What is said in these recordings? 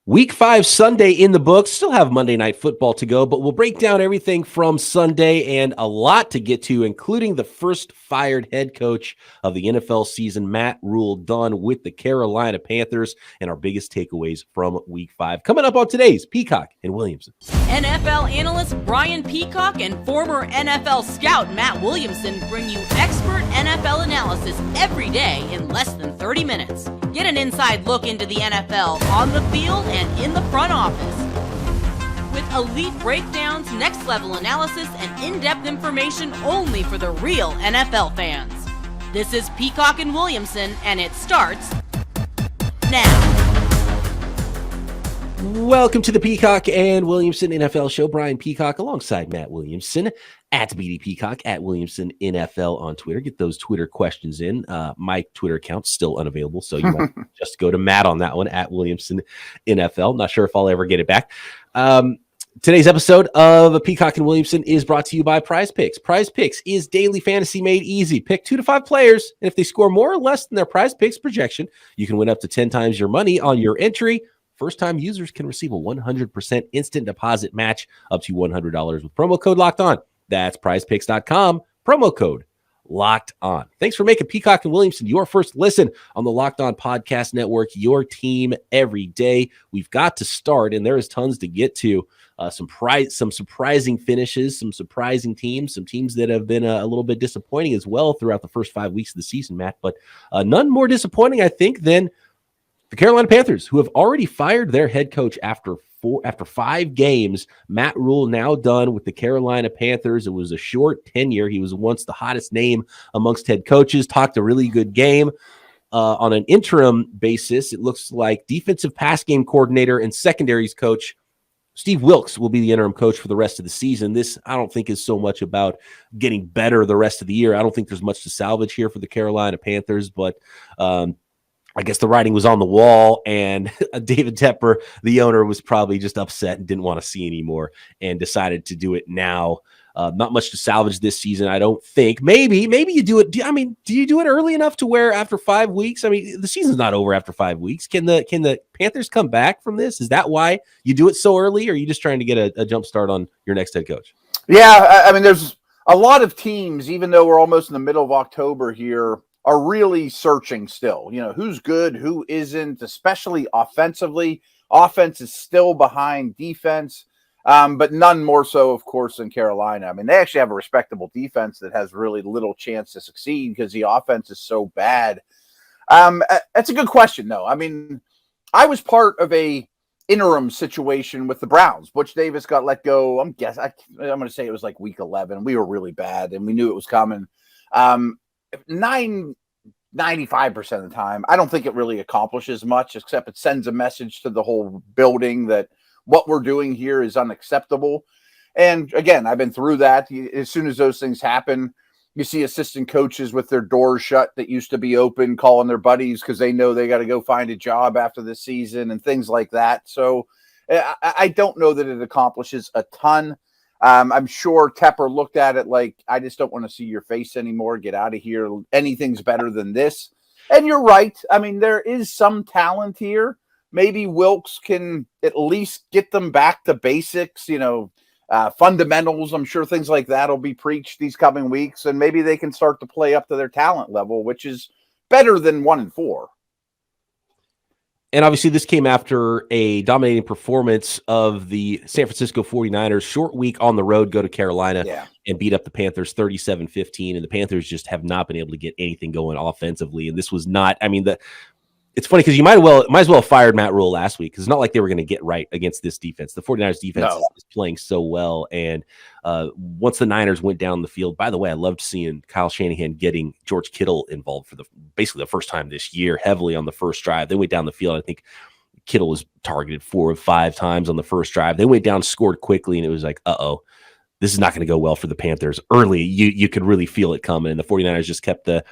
Week 5 Sunday in the books. Still have Monday Night Football to go, but we'll break down everything from Sunday and a lot to get to, including the first fired head coach of the NFL season, Matt Rhule, done with the Carolina Panthers, and our biggest takeaways from Week 5. Coming up on today's Peacock and Williamson. NFL analyst Brian Peacock and former NFL scout Matt Williamson bring you expert NFL analysis every day in less than 30 minutes. Get an inside look into the NFL on the field and in the front office. With elite breakdowns, next-level analysis, and in-depth information only for the real NFL fans. This is Peacock and Williamson, and it starts now. Welcome to the Peacock and Williamson NFL Show. Brian Peacock alongside Matt Williamson at BD Peacock at Williamson NFL on Twitter. Get those Twitter questions in. My Twitter account's still unavailable, so you might just go to Matt on that one at Williamson NFL. Not sure if I'll ever get it back. Today's episode of Peacock and Williamson is brought to you by Prize Picks. Prize Picks is daily fantasy made easy. Pick 2 to 5 players, and if they score more or less than their Prize Picks projection, you can win up to 10 times your money on your entry. First-time users can receive a 100% instant deposit match up to $100 with promo code Locked On. That's prizepicks.com, promo code Locked On. Thanks for making Peacock and Williamson your first listen on the Locked On Podcast Network, your team every day. We've got to start, and there is tons to get to. Some surprising finishes, some surprising teams, some teams that have been a little bit disappointing as well throughout the first 5 weeks of the season, Matt. But none more disappointing, I think, than the Carolina Panthers, who have already fired their head coach after 5 games. Matt Rhule now done with the Carolina Panthers. It was a short tenure. He was once the hottest name amongst head coaches, talked a really good game. On an interim basis, it looks like defensive pass game coordinator and secondaries coach Steve Wilks will be the interim coach for the rest of the season. This, I don't think, is so much about getting better the rest of the year. I don't think there's much to salvage here for the Carolina Panthers, but I guess the writing was on the wall, and David Tepper, the owner, was probably just upset and didn't want to see anymore and decided to do it now. Not much to salvage this season, I don't think. Maybe you do it. Do you do it early enough to where after 5 weeks? I mean, the season's not over after 5 weeks. Can the Panthers come back from this? Is that why you do it so early, or are you just trying to get a jump start on your next head coach? Yeah, I mean, there's a lot of teams, even though we're almost in the middle of October here, are really searching still. You know, who's good, who isn't, especially offensively. Offense is still behind defense, but none more so, of course, than Carolina. I mean, they actually have a respectable defense that has really little chance to succeed because the offense is so bad. That's a good question, though. I mean, I was part of a interim situation with the Browns. Butch Davis got let go. I'm going to say it was like week 11. We were really bad, and we knew it was coming. 95% of the time, I don't think it really accomplishes much, except it sends a message to the whole building that what we're doing here is unacceptable. And again, I've been through that. As soon as those things happen, you see assistant coaches with their doors shut that used to be open, calling their buddies because they know they got to go find a job after the season and things like that. So I don't know that it accomplishes a ton. I'm sure Tepper looked at it like, I just don't want to see your face anymore. Get out of here. Anything's better than this. And you're right. I mean, there is some talent here. Maybe Wilks can at least get them back to basics, fundamentals. I'm sure things like that will be preached these coming weeks. And maybe they can start to play up to their talent level, which is better than 1-4. And obviously this came after a dominating performance of the San Francisco 49ers. Short week on the road, go to Carolina and beat up the Panthers 37-15. And the Panthers just have not been able to get anything going offensively. And this was not, it's funny because you might as well have fired Matt Rhule last week, because it's not like they were going to get right against this defense. The 49ers defense is playing so well. And once the Niners went down the field, by the way, I loved seeing Kyle Shanahan getting George Kittle involved for basically the first time this year, heavily on the first drive. They went down the field. I think Kittle was targeted 4 of 5 times on the first drive. They went down, scored quickly, and it was like, this is not going to go well for the Panthers. Early, you could really feel it coming, and the 49ers just kept the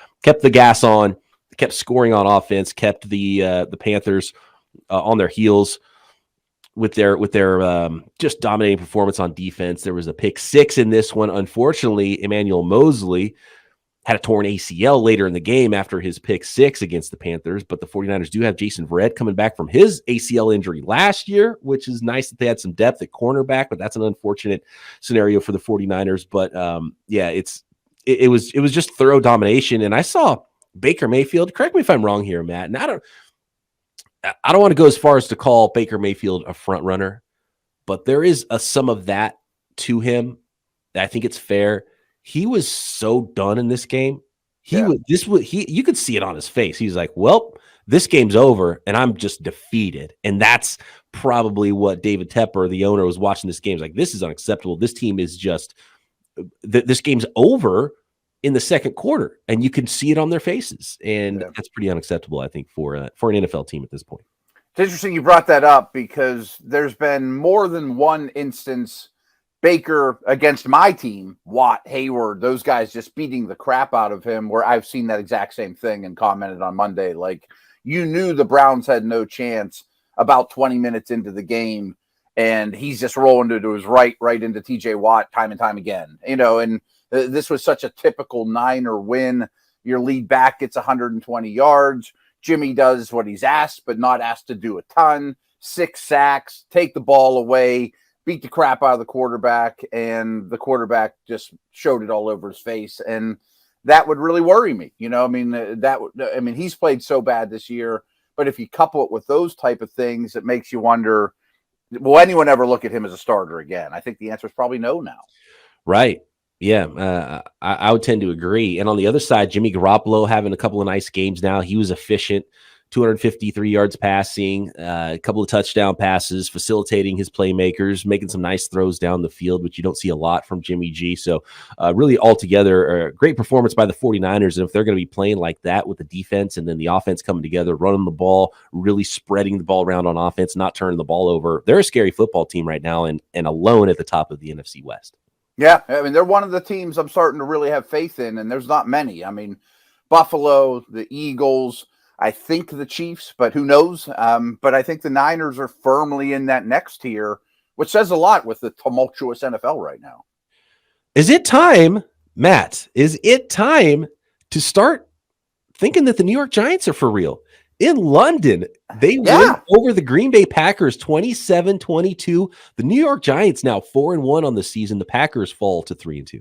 gas on. Kept scoring on offense, kept the Panthers on their heels with their just dominating performance on defense. There was a pick 6 in this one. Unfortunately, Emmanuel Mosley had a torn ACL later in the game after his pick 6 against the Panthers, but the 49ers do have Jason Verrett coming back from his ACL injury last year, which is nice that they had some depth at cornerback, but that's an unfortunate scenario for the 49ers. But it was just thorough domination. And I saw Baker Mayfield, correct me if I'm wrong here, Matt, and I don't want to go as far as to call Baker Mayfield a front runner, but there is some of that to him. I think it's fair. He was so done in this game. You could see it on his face. He's like, well, this game's over and I'm just defeated. And that's probably what David Tepper, the owner, was watching this game. He's like, this is unacceptable. This team is just, this game's over in the second quarter, and you can see it on their faces. And that's pretty unacceptable, I think, for an NFL team at this point. It's interesting you brought that up because there's been more than one instance Baker against my team, Watt, Hayward, those guys just beating the crap out of him, where I've seen that exact same thing and commented on Monday. Like, you knew the Browns had no chance about 20 minutes into the game, and he's just rolling to his right into TJ Watt time and time again. And this was such a typical Niner win. Your lead back gets 120 yards. Jimmy does what he's asked, but not asked to do a ton. 6 sacks, take the ball away, beat the crap out of the quarterback, and the quarterback just showed it all over his face. And that would really worry me. He's played so bad this year, but if you couple it with those type of things, it makes you wonder, will anyone ever look at him as a starter again? I think the answer is probably no now. Right. Yeah. I would tend to agree. And on the other side, Jimmy Garoppolo having a couple of nice games now. He was efficient. 253 yards passing, a couple of touchdown passes, facilitating his playmakers, making some nice throws down the field, which you don't see a lot from Jimmy G. So really altogether, a great performance by the 49ers. And if they're going to be playing like that with the defense and then the offense coming together, running the ball, really spreading the ball around on offense, not turning the ball over, they're a scary football team right now and alone at the top of the NFC West. Yeah, they're one of the teams I'm starting to really have faith in, and there's not many. Buffalo, the Eagles, I think the Chiefs, but who knows? But I think the Niners are firmly in that next tier, which says a lot with the tumultuous NFL right now. Is it time, Matt, to start thinking that the New York Giants are for real? In London, they win over the Green Bay Packers 27-22. The New York Giants now 4-1 on the season. The Packers fall to 3-2.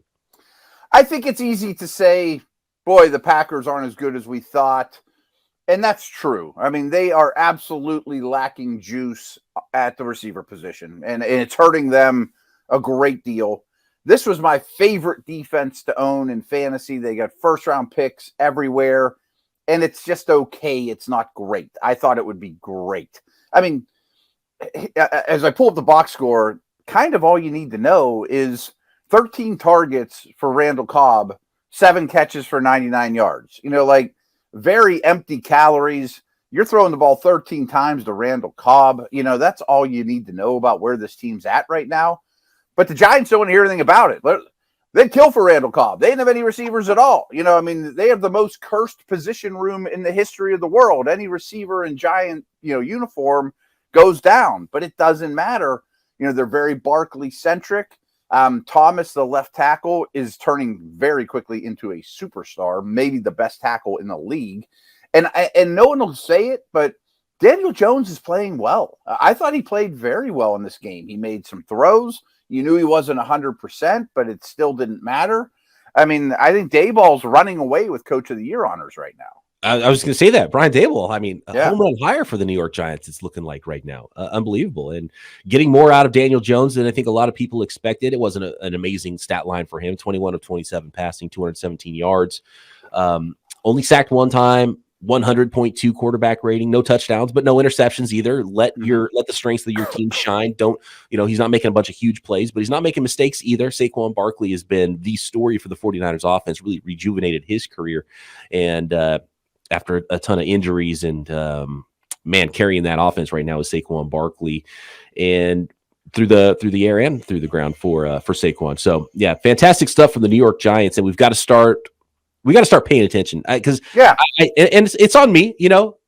I think it's easy to say, boy, the Packers aren't as good as we thought. And that's true. They are absolutely lacking juice at the receiver position, and it's hurting them a great deal. This was my favorite defense to own in fantasy. They got first-round picks everywhere, and it's just okay. It's not great. I thought it would be great. As I pull up the box score, kind of all you need to know is 13 targets for Randall Cobb, 7 catches for 99 yards. Very empty calories. You're throwing the ball 13 times to Randall Cobb. That's all you need to know about where this team's at right now. But the Giants don't want to hear anything about it. They'd kill for Randall Cobb. They didn't have any receivers at all. They have the most cursed position room in the history of the world. Any receiver in Giant, uniform goes down, but it doesn't matter. They're very Barkley-centric. Thomas, the left tackle, is turning very quickly into a superstar, maybe the best tackle in the league. And no one will say it, but Daniel Jones is playing well. I thought he played very well in this game. He made some throws. You knew he wasn't 100%, but it still didn't matter. I think Daboll's running away with Coach of the Year honors right now. I was going to say that. Brian Daboll, a home run higher for the New York Giants, it's looking like right now. Unbelievable. And getting more out of Daniel Jones than I think a lot of people expected. It wasn't an amazing stat line for him. 21 of 27 passing, 217 yards. Only sacked one time, 100.2 quarterback rating, no touchdowns, but no interceptions either. Let the strengths of your team shine. He's not making a bunch of huge plays, but he's not making mistakes either. Saquon Barkley has been the story for the 49ers offense, really rejuvenated his career. And, after a ton of injuries and carrying that offense right now is Saquon Barkley, and through the air and through the ground for Saquon. So yeah, fantastic stuff from the New York Giants, and we got to start paying attention because it's on me,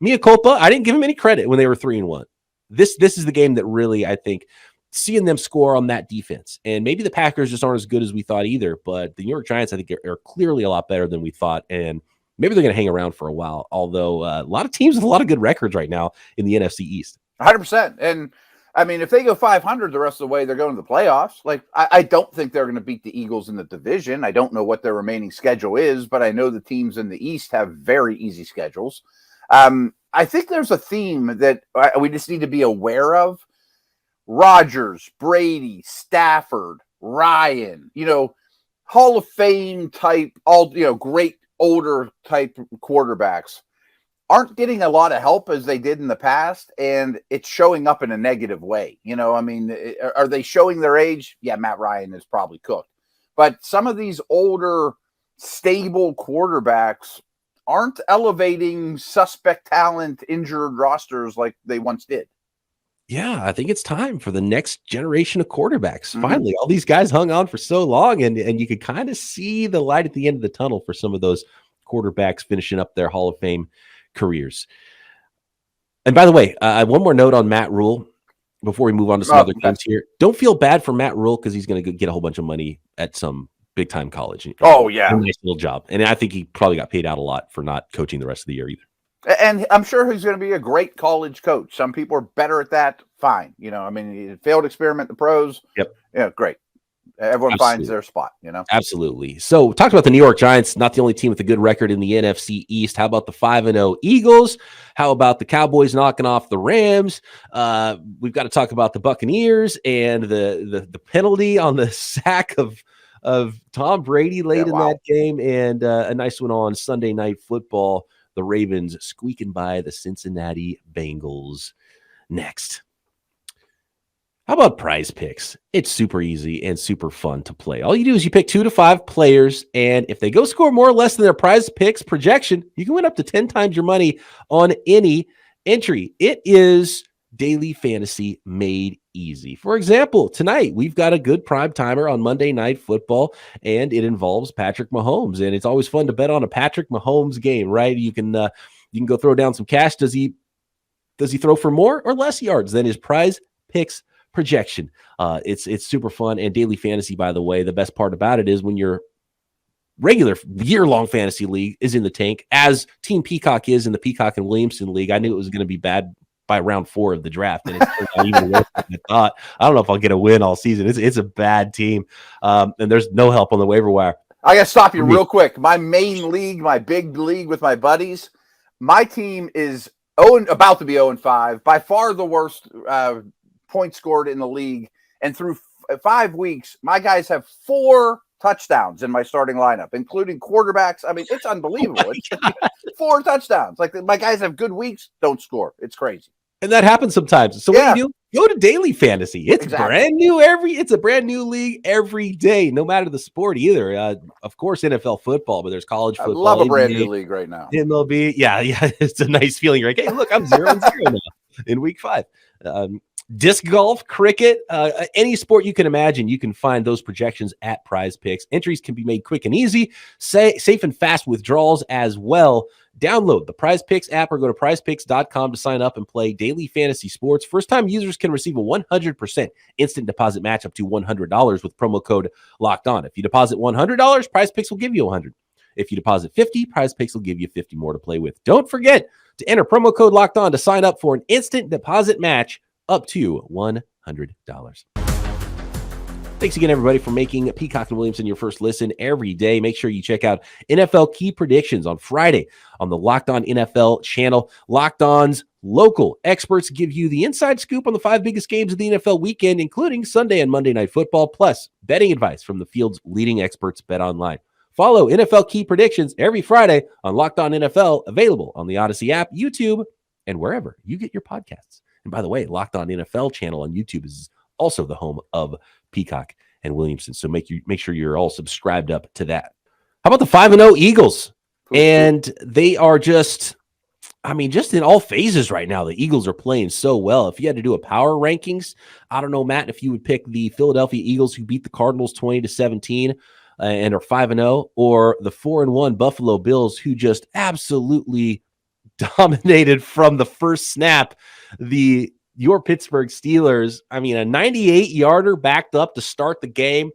mea culpa. I didn't give him any credit when they were 3-1. This is the game that really I think seeing them score on that defense. And maybe the Packers just aren't as good as we thought either, but the New York Giants, I think, are clearly a lot better than we thought. And maybe they're going to hang around for a while, although a lot of teams with a lot of good records right now in the NFC East. 100%. And I mean, if they go 500 the rest of the way, they're going to the playoffs. Like, I don't think they're going to beat the Eagles in the division. I don't know what their remaining schedule is, but I know the teams in the East have very easy schedules. I think there's a theme that we just need to be aware of. Rodgers, Brady, Stafford, Ryan, Hall of Fame type, great older type quarterbacks aren't getting a lot of help as they did in the past, and it's showing up in a negative way. Are they showing their age? Yeah, Matt Ryan is probably cooked. But some of these older, stable quarterbacks aren't elevating suspect talent, injured rosters like they once did. Yeah, I think it's time for the next generation of quarterbacks. Finally, all these guys hung on for so long, and you could kind of see the light at the end of the tunnel for some of those quarterbacks finishing up their Hall of Fame careers. And by the way, one more note on Matt Rhule before we move on to some other games here. Don't feel bad for Matt Rhule because he's going to get a whole bunch of money at some big-time college. Oh, yeah. A nice little job. And I think he probably got paid out a lot for not coaching the rest of the year either. And I'm sure he's going to be a great college coach. Some people are better at that. Fine. He failed experiment in the pros. Yep. Yeah, great. Everyone finds their spot, Absolutely. So talked about the New York Giants, not the only team with a good record in the NFC East. How about the 5-0 Eagles? How about the Cowboys knocking off the Rams? We've got to talk about the Buccaneers and the penalty on the sack of Tom Brady late in that game, and a nice one on Sunday Night Football. The Ravens squeaking by the Cincinnati Bengals. Next. How about Prize Picks? It's super easy and super fun to play. All you do is you pick 2 to 5 players, and if they go score more or less than their Prize Picks projection, you can win up to 10 times your money on any entry. It is daily fantasy made easy. For example, tonight we've got a good prime timer on Monday Night Football, and it involves Patrick Mahomes. And it's always fun to bet on a Patrick Mahomes game, right? You can go throw down some cash. Does he throw for more or less yards than his Prize Picks projection? It's super fun. And daily fantasy, by the way, the best part about it is when your regular year-long fantasy league is in the tank, as Team Peacock is in the Peacock and Williamson League. I knew it was going to be bad by round 4 of the draft, and it's not even worse than I thought. I don't know if I'll get a win all season. It's a bad team, and there's no help on the waiver wire. I got to stop you real quick. My main league, my big league with my buddies, my team is about to be 0-5, by far the worst points scored in the league. And through 5 weeks, my guys have 4 touchdowns in my starting lineup, including quarterbacks. I mean, it's unbelievable. It's 4 touchdowns. Like, my guys have good weeks, don't score. It's crazy. And that happens sometimes. So what do you do? Go to daily fantasy. It's brand new it's a brand new league every day, no matter the sport either. Of course, NFL football, but there's college football. I love a brand new league right now. MLB. Yeah. It's a nice feeling. You're like, hey, look, I'm 0-0 now in week 5. Disc golf, cricket, any sport you can imagine, you can find those projections at Prize Picks. Entries can be made quick and easy, safe and fast withdrawals as well. Download the Prize Picks app or go to prizepicks.com to sign up and play daily fantasy sports. First-time users can receive a 100% instant deposit match up to $100 with promo code Locked On. If you deposit $100, Prize Picks will give you $100. If you deposit $50, Prize Picks will give you $50 more to play with. Don't forget to enter promo code Locked On to sign up for an instant deposit match up to $100. Thanks again, everybody, for making Peacock and Williamson your first listen every day. Make sure you check out NFL Key Predictions on Friday on the Locked On NFL channel. Locked On's local experts give you the inside scoop on the 5 biggest games of the NFL weekend, including Sunday and Monday Night Football, plus betting advice from the field's leading experts, BetOnline. Follow NFL Key Predictions every Friday on Locked On NFL, available on the Odyssey app, YouTube, and wherever you get your podcasts. And by the way, Locked On NFL channel on YouTube is also the home of Peacock and Williamson. So make sure you're all subscribed up to that. How about the 5-0 Eagles? And they are just in all phases right now. The Eagles are playing so well. If you had to do a power rankings, I don't know, Matt, if you would pick the Philadelphia Eagles who beat the Cardinals 20-17 and are 5-0, or the 4-1 Buffalo Bills who just absolutely dominated from the first snap the your Pittsburgh Steelers, I mean, a 98-yarder backed up to start the game,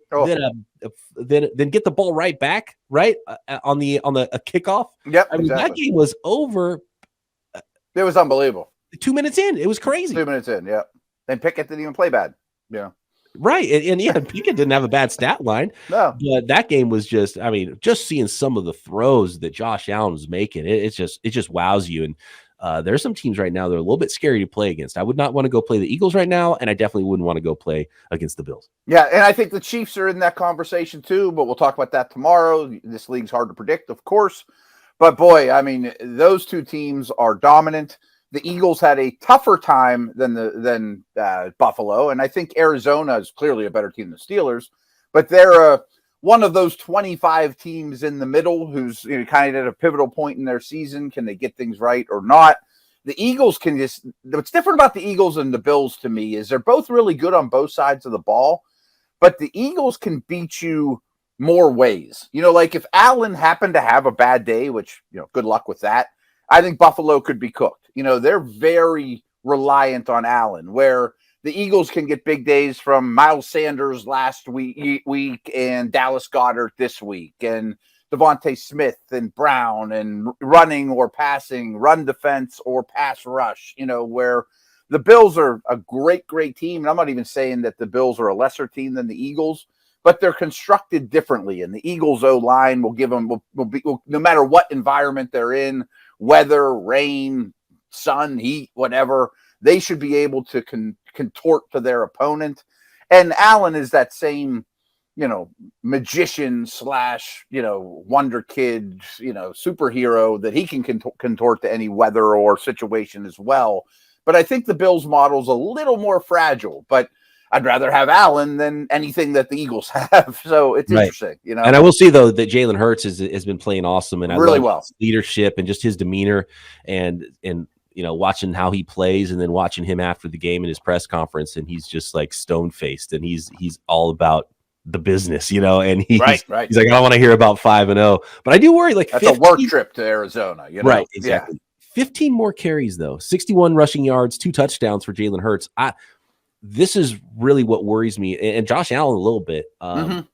then get the ball right back, right on a kickoff. Yep, I mean, that game was over. It was unbelievable. 2 minutes in, it was crazy. 2 minutes in, yeah. And Pickett didn't even play bad. Yeah. Right. And yeah, Pickett didn't have a bad stat line. No. But that game was just, I mean, just seeing some of the throws that Josh Allen was making, it just wows you. And there's some teams right now that are a little bit scary to play against. I would not want to go play the Eagles right now, and I definitely wouldn't want to go play against the Bills. Yeah, and I think the Chiefs are in that conversation too, but we'll talk about that tomorrow. This league's hard to predict, of course. But boy, I mean, those two teams are dominant. The Eagles had a tougher time than Buffalo, and I think Arizona is clearly a better team than the Steelers. But they're one of those 25 teams in the middle who's kind of at a pivotal point in their season. Can they get things right or not? The Eagles can just – what's different about the Eagles and the Bills to me is they're both really good on both sides of the ball, but the Eagles can beat you more ways. Like if Allen happened to have a bad day, which, good luck with that, I think Buffalo could be cooked. They're very reliant on Allen, where the Eagles can get big days from Miles Sanders last week and Dallas Goedert this week and Devontae Smith and Brown and running or passing, run defense or pass rush, where the Bills are a great, great team. And I'm not even saying that the Bills are a lesser team than the Eagles, but they're constructed differently. And the Eagles O-line will give them, will be, no matter what environment they're in, weather, rain, sun, heat, whatever, they should be able to contort to their opponent. And Allen is that same, magician / wonder kid, superhero that he can contort to any weather or situation as well. But I think the Bills model's a little more fragile, but I'd rather have Allen than anything that the Eagles have. So it's interesting, And I will say, though, that Jalen Hurts has been playing awesome, and I really love his leadership and just his demeanor and watching how he plays, and then watching him after the game in his press conference, and he's just like stone-faced, and he's all about the business, and he's right. He's like, I don't want to hear about 5-0, but I do worry. Like that's 15, a work trip to Arizona, Right, exactly. Yeah. 15 more carries though, 61 rushing yards, 2 touchdowns for Jalen Hurts. This is really what worries me, and Josh Allen a little bit. I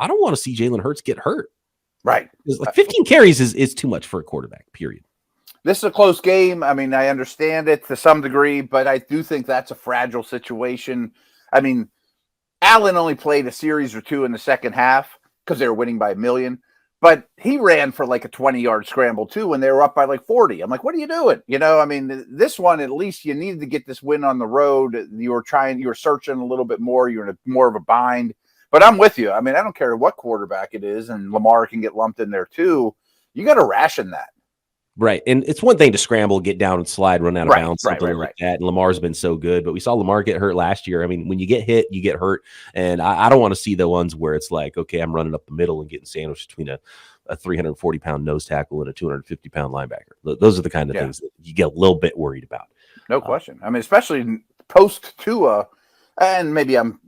don't want to see Jalen Hurts get hurt. Right, like 15 carries is too much for a quarterback. Period. This is a close game. I mean, I understand it to some degree, but I do think that's a fragile situation. I mean, Allen only played a series or two in the second half because they were winning by 1 million, but he ran for like a 20-yard scramble too when they were up by like 40. I'm like, what are you doing? I mean, this one, at least you needed to get this win on the road. You were searching a little bit more. You're in more of a bind, but I'm with you. I mean, I don't care what quarterback it is, and Lamar can get lumped in there too. You got to ration that. Right. And it's one thing to scramble, get down and slide, run out of bounds, something like that. And Lamar's been so good, but we saw Lamar get hurt last year. I mean, when you get hit, you get hurt. And I don't want to see the ones where it's like, okay, I'm running up the middle and getting sandwiched between a 340-pound nose tackle and a 250-pound linebacker. Those are the kind of things that you get a little bit worried about. No question. I mean, especially post Tua, and maybe I'm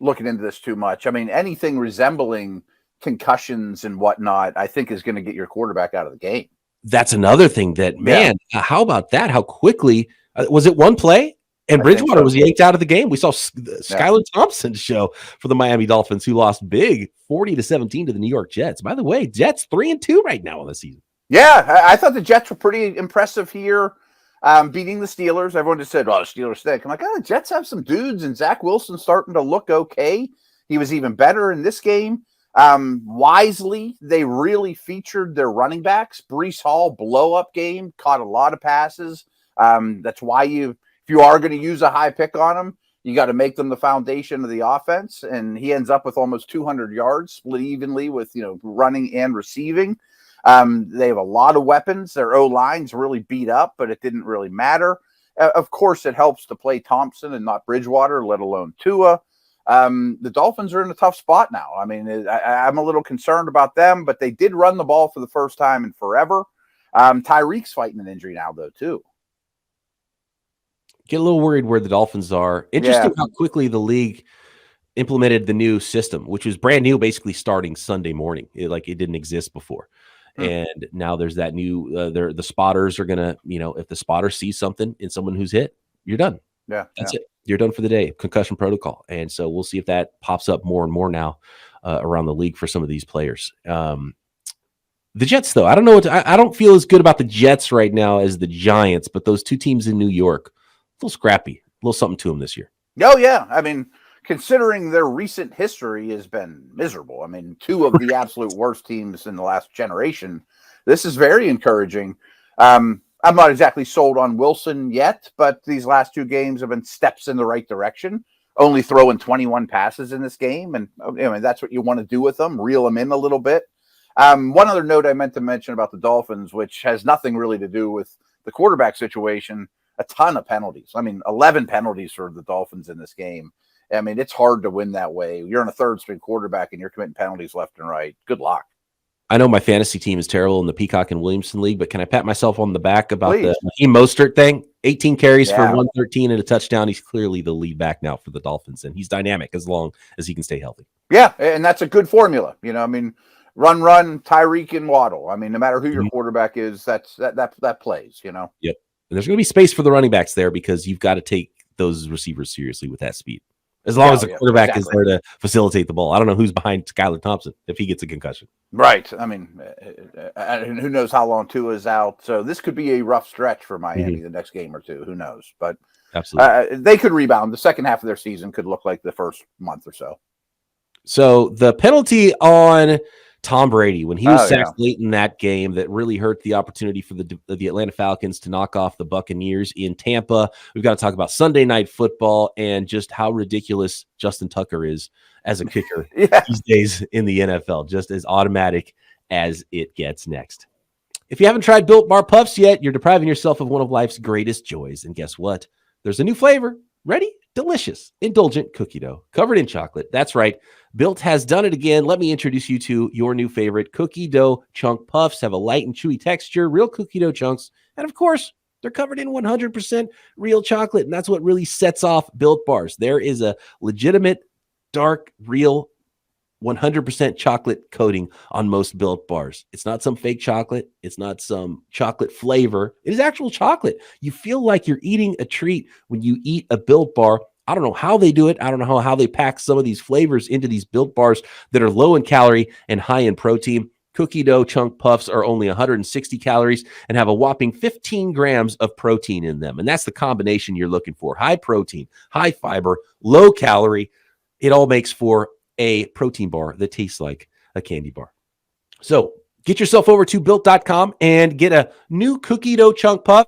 looking into this too much. I mean, anything resembling concussions and whatnot, I think is going to get your quarterback out of the game. That's another thing that, man, how about that? How quickly was it one play? And Bridgewater was yanked out of the game. We saw Skylar Thompson show for the Miami Dolphins, who lost big 40-17 to the New York Jets. By the way, Jets 3-2 right now on the season. Yeah, I thought the Jets were pretty impressive here, beating the Steelers. Everyone just said, "Oh, the Steelers stink." I'm like, the Jets have some dudes, and Zach Wilson starting to look okay. He was even better in this game. Wisely, they really featured their running backs. Breece Hall, blow-up game, caught a lot of passes. That's why if you are going to use a high pick on them, you got to make them the foundation of the offense. And he ends up with almost 200 yards, split evenly with running and receiving. They have a lot of weapons. Their O-line's really beat up, but it didn't really matter. Of course, it helps to play Thompson and not Bridgewater, let alone Tua. The Dolphins are in a tough spot now. I mean, I'm a little concerned about them, but they did run the ball for the first time in forever. Tyreek's fighting an injury now, though, too. Get a little worried where the Dolphins are. Interesting how quickly the league implemented the new system, which was brand new, basically starting Sunday morning. It didn't exist before. And now there's that new, the spotters are going to, if the spotter sees something in someone who's hit, you're done. Yeah. That's it. You're done for the day. Concussion protocol. And so we'll see if that pops up more and more now around the league for some of these players. The Jets, though, I don't know I don't feel as good about the Jets right now as the Giants, but those two teams in New York, a little scrappy, a little something to them this year. Oh, yeah. I mean, considering their recent history has been miserable. I mean, two of the absolute worst teams in the last generation. This is very encouraging. I'm not exactly sold on Wilson yet, but these last two games have been steps in the right direction. Only throwing 21 passes in this game, and that's what you want to do with them, reel them in a little bit. One other note I meant to mention about the Dolphins, which has nothing really to do with the quarterback situation, a ton of penalties. I mean, 11 penalties for the Dolphins in this game. I mean, it's hard to win that way. You're in a third-string quarterback, and you're committing penalties left and right. Good luck. I know my fantasy team is terrible in the Peacock and Williamson league, but can I pat myself on the back about Please. the Raheem Mostert thing? 18 carries for 113 and a touchdown. He's clearly the lead back now for the Dolphins, and he's dynamic as long as he can stay healthy. Yeah, and that's a good formula. I mean, run, Tyreek and Waddle. I mean, no matter who your quarterback is, that plays, Yep. And there's going to be space for the running backs there because you've got to take those receivers seriously with that speed. As long as the quarterback is there to facilitate the ball. I don't know who's behind Skylar Thompson if he gets a concussion. Right. I mean, who knows how long Tua is out. So this could be a rough stretch for Miami the next game or two. Who knows? But absolutely, they could rebound. The second half of their season could look like the first month or so. So the penalty on Tom Brady when he was sacked late in that game that really hurt the opportunity for the Atlanta Falcons to knock off the Buccaneers in Tampa. We've got to talk about Sunday Night Football and just how ridiculous Justin Tucker is as a kicker these days in the NFL, just as automatic as it gets. Next, if you haven't tried Built Bar Puffs yet, you're depriving yourself of one of life's greatest joys. And guess what? There's a new flavor. Ready? Delicious, indulgent cookie dough covered in chocolate. That's right. Built has done it again. Let me introduce you to your new favorite. Cookie dough chunk puffs have a light and chewy texture, real cookie dough chunks. And of course, they're covered in 100% real chocolate. And that's what really sets off Built Bars. There is a legitimate, dark, real 100% chocolate coating on most Built Bars. It's not some fake chocolate. It's not some chocolate flavor. It is actual chocolate. You feel like you're eating a treat when you eat a Built Bar. I don't know how they do it. I don't know how they pack some of these flavors into these Built Bars that are low in calorie and high in protein. Cookie dough chunk puffs are only 160 calories and have a whopping 15 grams of protein in them. And that's the combination you're looking for. High protein, high fiber, low calorie. It all makes for a protein bar that tastes like a candy bar. So get yourself over to built.com and get a new cookie dough chunk puff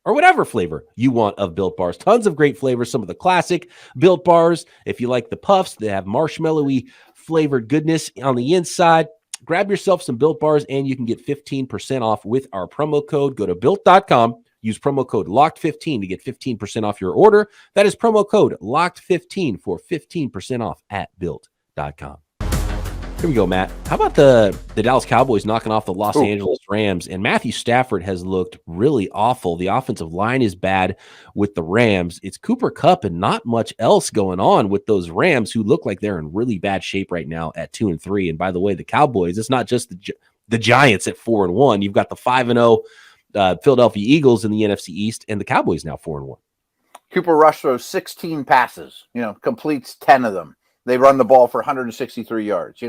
or whatever flavor you want of Built Bars. Tons of great flavors. Some of the classic Built Bars. If you like the puffs, they have marshmallowy flavored goodness on the inside. Grab yourself some Built Bars and you can get 15% off with our promo code. Go to built.com. Use promo code LOCKED15 to get 15% off your order. That is promo code LOCKED15 for 15% off at built.com. Here we go, Matt. How about the Dallas Cowboys knocking off the Los Angeles Rams? And Matthew Stafford has looked really awful. The offensive line is bad with the Rams. It's Cooper Kupp and not much else going on with those Rams who look like they're in really bad shape right now at 2-3. And by the way, the Cowboys, it's not just the Giants at 4-1. You've got the 5-0 Philadelphia Eagles in the NFC East, and the Cowboys now 4-1. Cooper Rush throws 16 passes, completes 10 of them. They run the ball for 163 yards.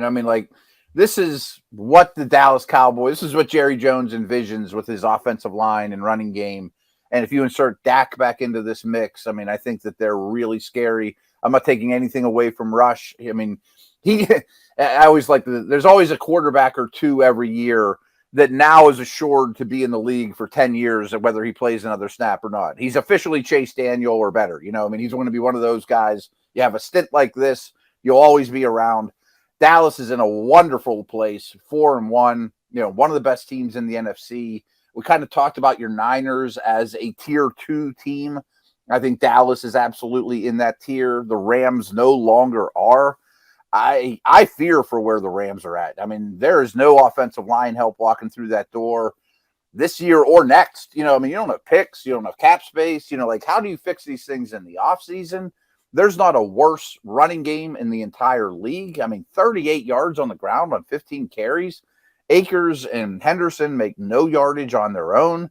This is what the Dallas Cowboys, this is what Jerry Jones envisions with his offensive line and running game. And if you insert Dak back into this mix, I think that they're really scary. I'm not taking anything away from Rush. I always like there's always a quarterback or two every year that now is assured to be in the league for 10 years, whether he plays another snap or not. He's officially Chase Daniel or better. He's going to be one of those guys. You have a stint like this, you'll always be around. Dallas is in a wonderful place, 4-1, one of the best teams in the NFC. We kind of talked about your Niners as a tier 2 team. I think Dallas is absolutely in that tier. The Rams no longer are. I fear for where the Rams are at. There is no offensive line help walking through that door this year or next. You don't have picks. You don't have cap space. How do you fix these things in the offseason? There's not a worse running game in the entire league. 38 yards on the ground on 15 carries. Akers and Henderson make no yardage on their own.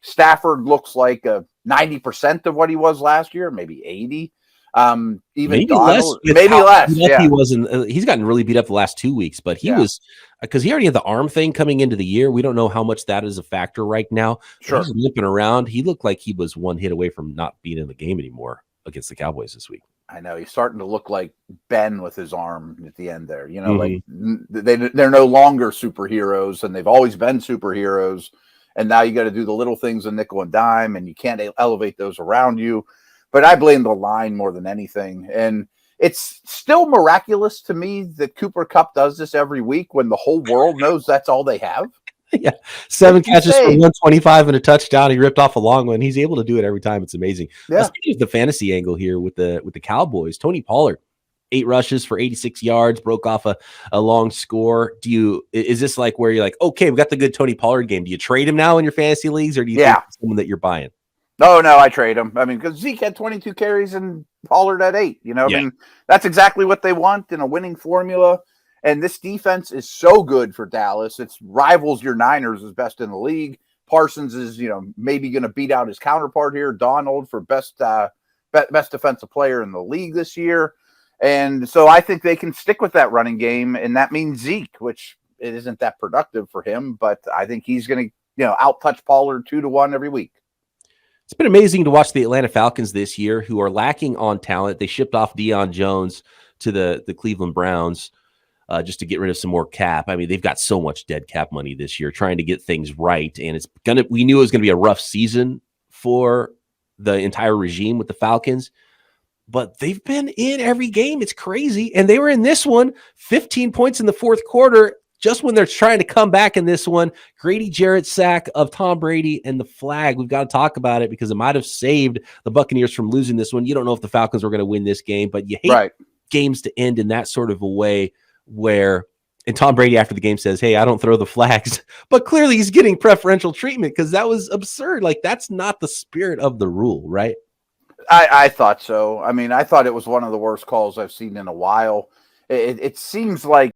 Stafford looks like 90% of what he was last year, maybe 80. Even maybe Donald, less. maybe less. Yeah, He wasn't. He's gotten really beat up the last 2 weeks, but he was because he already had the arm thing coming into the year. We don't know how much that is a factor right now. Sure. He's limping around. He looked like he was one hit away from not being in the game anymore against the Cowboys this week. I know he's starting to look like Ben with his arm at the end there. Like they're no longer superheroes, and they've always been superheroes. And now you got to do the little things in nickel and dime, and you can't elevate those around you. But I blame the line more than anything. And it's still miraculous to me that Cooper Kupp does this every week when the whole world knows that's all they have. Yeah, 7 catches for 125 and a touchdown. He ripped off a long one. He's able to do it every time. It's amazing. Yeah. Let's get the fantasy angle here with the Cowboys. Tony Pollard, 8 rushes for 86 yards, broke off a long score. Is this like where you're like, okay, we got the good Tony Pollard game. Do you trade him now in your fantasy leagues, or do you think it's someone that you're buying? No, I trade him. I mean, because Zeke had 22 carries and Pollard at 8. I mean, that's exactly what they want in a winning formula. And this defense is so good for Dallas. It's rivals your Niners as best in the league. Parsons is, maybe going to beat out his counterpart here, Donald, for best defensive player in the league this year. And so I think they can stick with that running game, and that means Zeke, which it isn't that productive for him, but I think he's going to, out-touch Pollard 2-1 every week. It's been amazing to watch the Atlanta Falcons this year, who are lacking on talent. They shipped off Deion Jones to the Cleveland Browns just to get rid of some more cap. I mean, they've got so much dead cap money this year trying to get things right, and we knew it was going to be a rough season for the entire regime with the Falcons. But they've been in every game. It's crazy. And they were in this one, 15 points in the fourth quarter, just when they're trying to come back in this one. Grady Jarrett's sack of Tom Brady and the flag. We've got to talk about it because it might have saved the Buccaneers from losing this one. You don't know if the Falcons were going to win this game, but you hate games to end in that sort of a way and Tom Brady after the game says, hey, I don't throw the flags. But clearly he's getting preferential treatment because that was absurd. Like, that's not the spirit of the rule, right? I thought so. I mean, I thought it was one of the worst calls I've seen in a while. It seems like